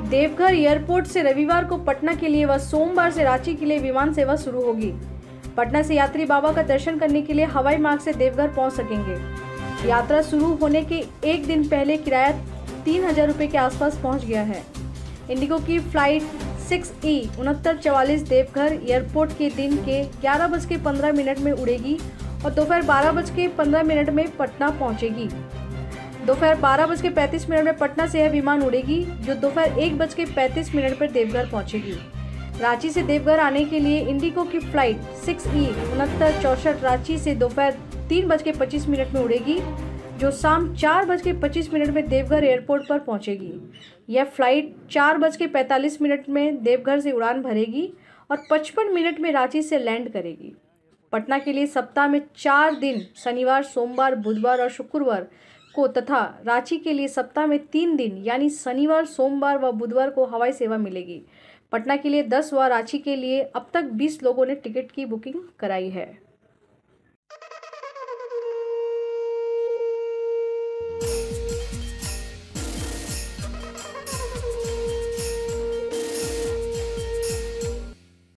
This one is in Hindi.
देवघर एयरपोर्ट से रविवार को पटना के लिए व सोमवार से रांची के लिए विमान सेवा शुरू होगी। पटना से यात्री बाबा का दर्शन करने के लिए हवाई मार्ग से देवघर पहुंच सकेंगे। यात्रा शुरू होने के एक दिन पहले किराया 3,000 रुपये के आसपास पहुंच गया है। इंडिगो की फ्लाइट 6E6944 देवघर एयरपोर्ट के दिन के 11:15 में उड़ेगी और दोपहर 12:15 में पटना पहुंचेगी। दोपहर 12:35 में पटना से यह विमान उड़ेगी जो दोपहर 1:35 पर देवघर पहुंचेगी। रांची से देवघर आने के लिए इंडिगो की फ्लाइट 6E6964 रांची से दोपहर 3:25 में उड़ेगी जो शाम 4:25 में देवघर एयरपोर्ट पर पहुंचेगी। यह फ्लाइट 4:45 में देवघर से उड़ान भरेगी और 55 मिनट में रांची से लैंड करेगी। पटना के लिए सप्ताह में 4 दिन शनिवार, सोमवार, बुधवार और शुक्रवार को तथा रांची के लिए सप्ताह में 3 दिन यानी शनिवार, सोमवार व बुधवार को हवाई सेवा मिलेगी। पटना के लिए 10 व रांची के लिए अब तक 20 लोगों ने टिकट की बुकिंग कराई है।